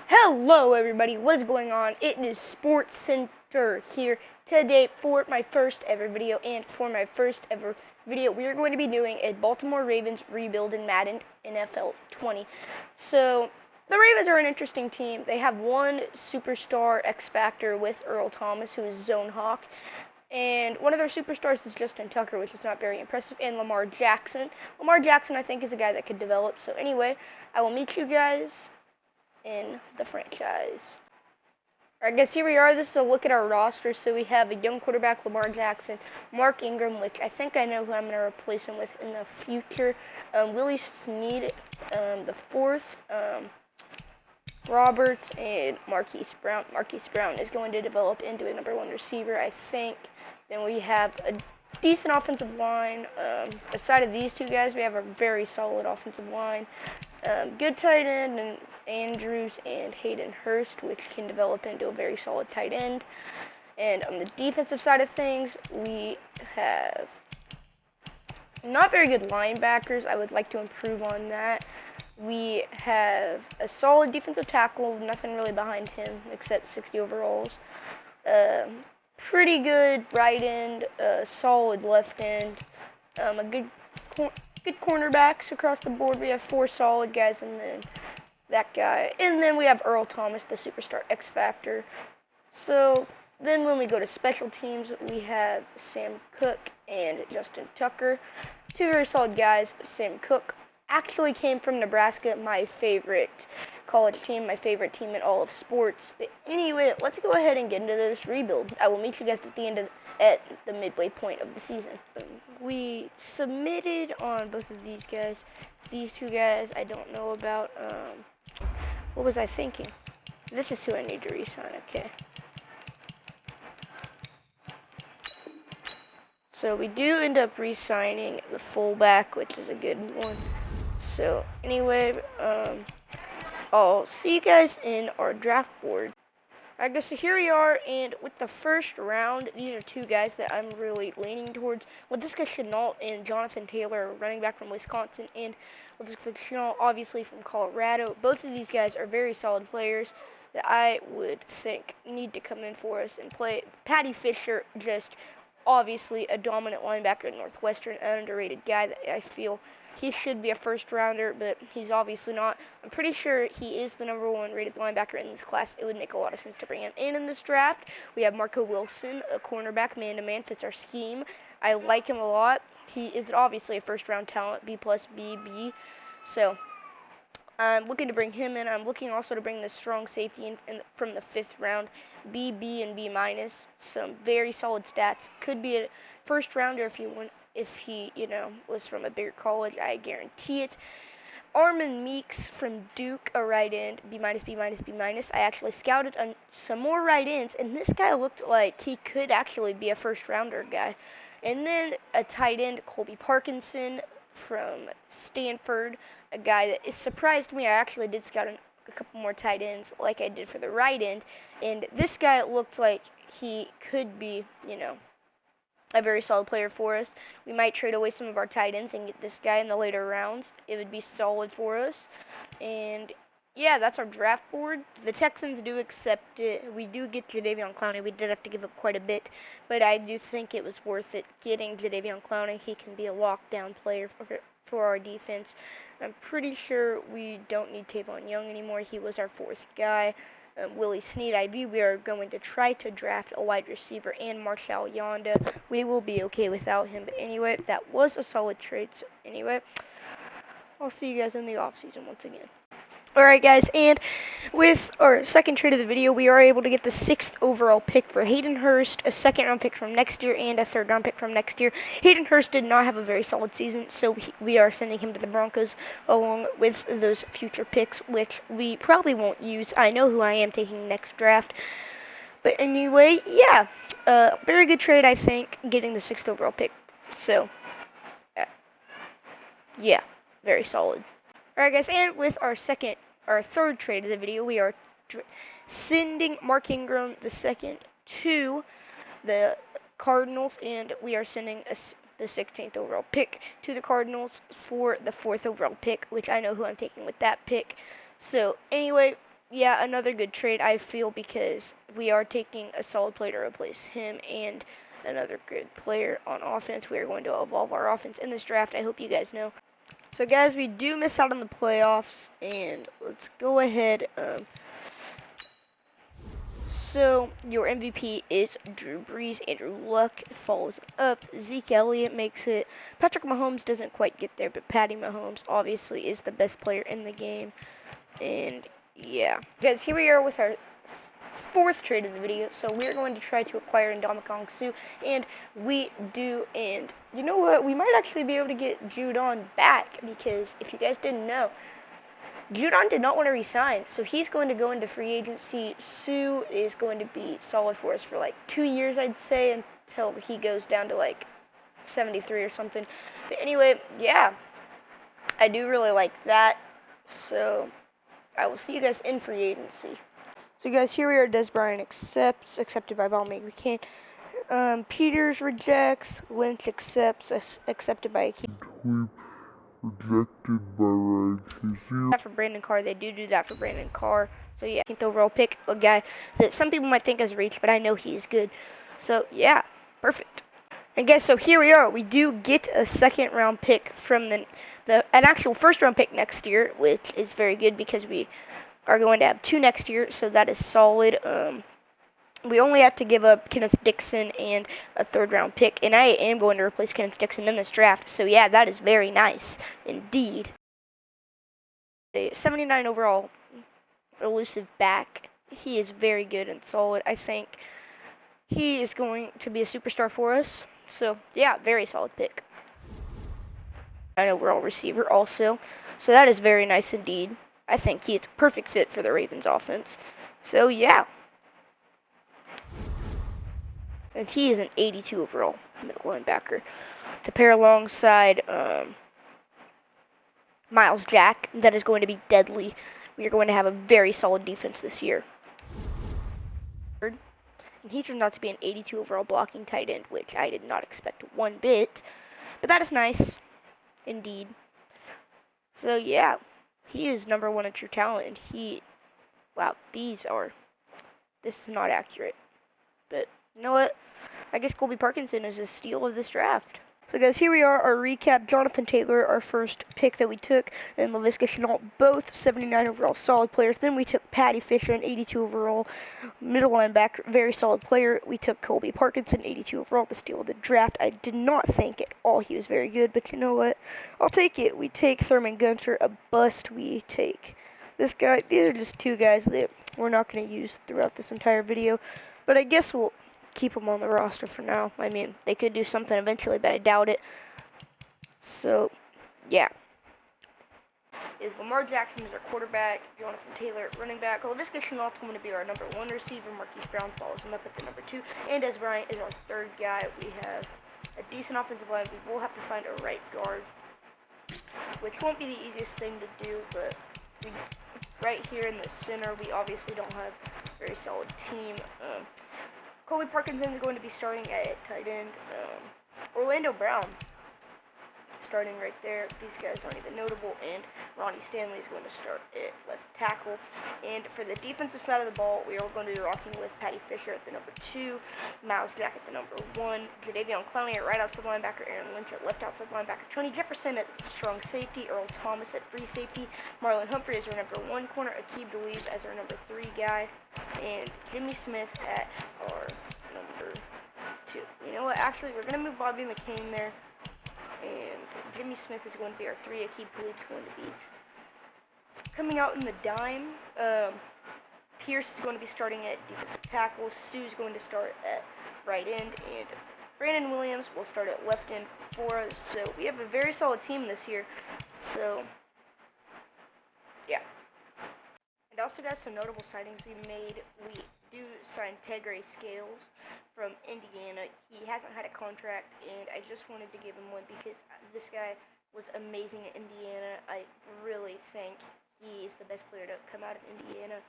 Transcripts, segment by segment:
Hello everybody, what is going on? It is Sports Center here today for my first ever video, and for my first ever video we are going to be doing a Baltimore Ravens rebuild in Madden NFL 20. So the Ravens are an interesting team. They have one superstar X Factor with Earl Thomas, who is Zone Hawk, and one of their superstars is Justin Tucker, which is not very impressive, and Lamar Jackson. Lamar Jackson I think is a guy that could develop. So anyway, I will meet you guys in the franchise. I guess here we are. This is a look at our roster. So we have a young quarterback, Lamar Jackson, Mark Ingram, which I think I know who I'm going to replace him with in the future, Willie Snead, the fourth, Roberts, and Marquise Brown. Marquise Brown is going to develop into a #1 receiver, I think. Then we have a decent offensive line. Aside of these two guys, we have a very solid offensive line. Good tight end, and Andrews and Hayden Hurst, which can develop into a very solid tight end. And on the defensive side of things, we have not very good linebackers. I would like to improve on that. We have a solid defensive tackle, nothing really behind him except 60 overalls. Pretty good right end, solid left end, a good cornerbacks across the board. We have 4 solid guys, and then that guy. And then we have Earl Thomas, the superstar X Factor. So then when we go to special teams, we have Sam Cook and Justin Tucker. 2 very solid guys. Sam Cook actually came from Nebraska, my favorite college team, my favorite team in all of sports. But anyway, let's go ahead and get into this rebuild. I will meet you guys at the midway point of the season. We submitted on both of these guys. These 2 guys I don't know about. What was I thinking? This is who I need to re-sign. Okay. So we do end up re-signing the fullback, which is a good one. So anyway, I'll see you guys in our draft board. I guess so here we are, and with the first round, these are 2 guys that I'm really leaning towards. Laviska Shenault and Jonathan Taylor, running back from Wisconsin, and Laviska Shenault, obviously from Colorado. Both of these guys are very solid players that I would think need to come in for us and play. Patty Fisher, just obviously a dominant linebacker at Northwestern, an underrated guy that I feel he should be a first rounder, but he's obviously not. I'm pretty sure he is the #1 rated linebacker in this class. It would make a lot of sense to bring him in this draft. We have Marco Wilson, a cornerback, man-to-man, fits our scheme. I like him a lot. He is obviously a first-round talent, B+, B. So I'm looking to bring him in. I'm looking also to bring the strong safety in from the 5th round, B, and B-. Some very solid stats. Could be a first rounder if he, was from a bigger college. I guarantee it. Armin Meeks from Duke, a right end, B-, B-. I actually scouted on some more right ends, and this guy looked like he could actually be a first rounder guy. And then a tight end, Colby Parkinson from Stanford, a guy that is surprised me. I actually did scout a couple more tight ends like I did for the right end, and this guy looked like he could be, a very solid player for us. We might trade away some of our tight ends and get this guy in the later rounds. It would be solid for us. And yeah, that's our draft board. The Texans do accept it. We do get Jadeveon Clowney. We did have to give up quite a bit, but I do think it was worth it getting Jadeveon Clowney. He can be a lockdown player for our defense. I'm pretty sure we don't need Tavon Young anymore. He was our 4th guy. Willie Snead, we are going to try to draft a wide receiver, and Marshall Yonda. We will be okay without him. But anyway, that was a solid trade. So anyway, I'll see you guys in the offseason once again. Alright guys, and with our second trade of the video, we are able to get the 6th overall pick for Hayden Hurst, a 2nd round pick from next year, and a 3rd round pick from next year. Hayden Hurst did not have a very solid season, so we are sending him to the Broncos along with those future picks, which we probably won't use. I know who I am taking next draft. But anyway, yeah, very good trade, I think, getting the 6th overall pick. So, yeah, very solid. Alright guys, and with our 3rd trade of the video, we are sending Mark Ingram the 2nd to the Cardinals, and we are sending the 16th overall pick to the Cardinals for the 4th overall pick, which I know who I'm taking with that pick. So anyway, yeah, another good trade, I feel, because we are taking a solid player to replace him and another good player on offense. We are going to evolve our offense in this draft. I hope you guys know. So, guys, we do miss out on the playoffs, and let's go ahead. So, your MVP is Drew Brees. Andrew Luck follows up. Zeke Elliott makes it. Patrick Mahomes doesn't quite get there, but Patty Mahomes obviously is the best player in the game. And, yeah. Guys, here we are with our fourth trade of the video. So, we're going to try to acquire Ndamukong Suh, and we do. And, you know what? We might actually be able to get Judon back, because if you guys didn't know, Judon did not want to resign, so he's going to go into free agency. Suh is going to be solid for us for like 2 years, I'd say, until he goes down to like 73 or something. But anyway, yeah, I do really like that. So I will see you guys in free agency. So guys, here we are. Des Bryant accepted by Ball McCain. Peters rejects. Lynch accepts. Accepted by Akeem. Rejected by Ryan. That for Brandon Carr. They do that for Brandon Carr. So yeah, 10th overall pick, a guy that some people might think has reached, but I know he's good. So yeah, perfect. And guys, so here we are. We do get a second round pick from an actual first round pick next year, which is very good because we are going to have 2 next year. So that is solid. We only have to give up Kenneth Dixon and a 3rd round pick, and I am going to replace Kenneth Dixon in this draft. So yeah, that is very nice indeed. The 79 overall elusive back. He is very good and solid. I think he is going to be a superstar for us. So yeah, very solid pick. 9 overall receiver also. So that is very nice indeed. I think he is a perfect fit for the Ravens offense. So yeah. And he is an 82 overall middle linebacker to pair alongside Miles Jack. That is going to be deadly. We are going to have a very solid defense this year. And he turns out to be an 82 overall blocking tight end, which I did not expect one bit. But that is nice, indeed. So yeah, he is number 1 in true talent. And wow, this is not accurate. But you know what? I guess Colby Parkinson is a steal of this draft. So guys, here we are, our recap. Jonathan Taylor, our first pick that we took, and Laviska Shenault, both 79 overall solid players. Then we took Patty Fisher, an 82 overall middle linebacker, very solid player. We took Colby Parkinson, 82 overall, the steal of the draft. I did not think at all he was very good, but you know what? I'll take it. We take Thurman Gunter, a bust. We take this guy. These are just 2 guys that we're not going to use throughout this entire video, but I guess we'll keep them on the roster for now. I mean, they could do something eventually, but I doubt it. So, yeah. Is Lamar Jackson is our quarterback, Jonathan Taylor running back. Laviska Shenault is going to be our number 1 receiver. Marquise Brown follows him up at the number 2. And Des Bryant is our 3rd guy. We have a decent offensive line. We will have to find a right guard, which won't be the easiest thing to do, but right here in the center, we obviously don't have a very solid team. Colby Parkinson is going to be starting at tight end. Orlando Brown starting right there. These guys aren't even notable. And Ronnie Stanley is going to start at left tackle. And for the defensive side of the ball, we are going to be rocking with Patty Fisher at the number 2, Miles Jack at the number 1, Jadeveon Clowney at right outside linebacker, Aaron Lynch at left outside linebacker, Tony Jefferson at strong safety, Earl Thomas at free safety, Marlon Humphrey as our number 1 corner, Aqib Talib as our number 3 guy, and Jimmy Smith at our number 2. You know what? Actually, we're going to move Bobby McCain there. And Jimmy Smith is going to be our 3. Aqib Talib is going to be coming out in the dime. Pierce is going to be starting at defensive tackle. Suh is going to start at right end. And Brandon Williams will start at left end for us. So we have a very solid team this year. So, yeah. And also got some notable signings we made. We do sign Tegray Scales from Indiana. He hasn't had a contract, and I just wanted to give him one because this guy was amazing at Indiana. I really think he is the best player to come out of Indiana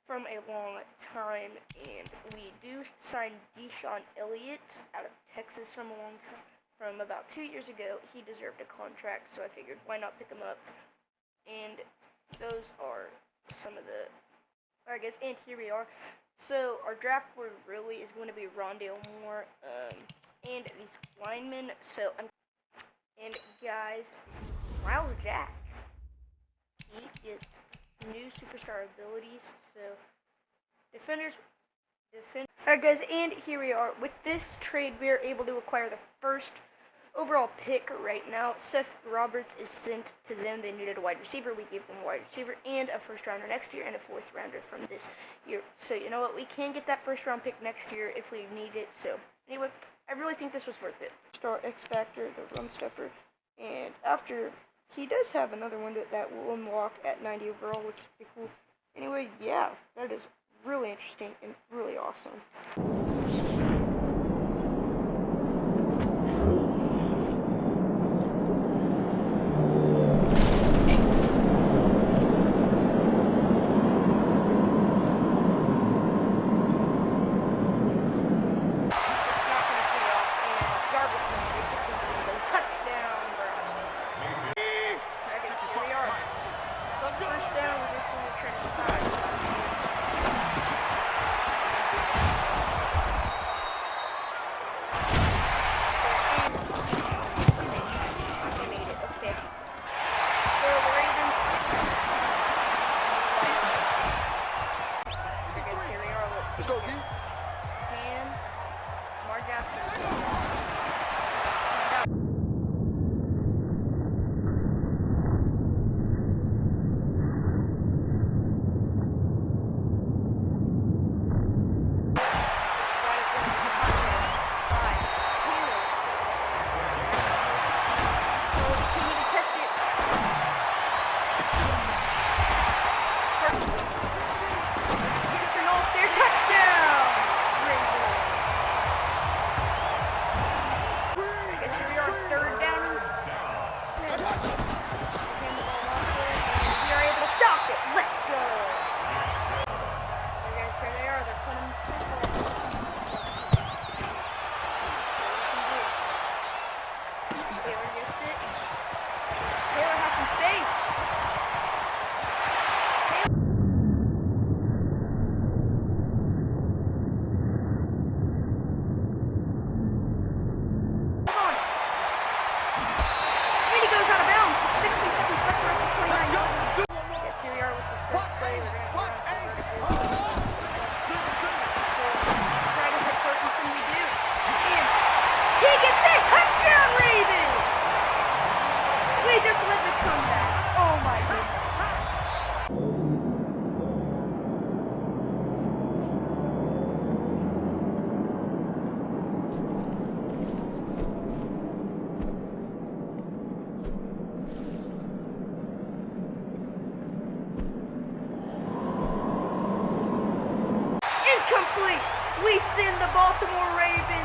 from a long time. And we do sign Deshaun Elliott out of Texas from a long time, from about 2 years ago. He deserved a contract, so I figured why not pick him up. And those are some of the, I guess, and here we are. So our draft board really is going to be Rondale Moore, and these linemen. And guys, Miles Jack, he gets new superstar abilities. So Alright guys, and here we are. With this trade, we are able to acquire the first overall pick right now. Seth Roberts is sent to them. They needed a wide receiver. We gave them a wide receiver and a first rounder next year and a fourth rounder from this year. So you know what? We can get that first round pick next year if we need it. So anyway, I really think this was worth it. Star X Factor, the run stuffer. And after, he does have another one that will unlock at 90 overall, which is pretty cool. Anyway, yeah, that is really interesting and really awesome. Let's go, D. Incomplete! We send the Baltimore Ravens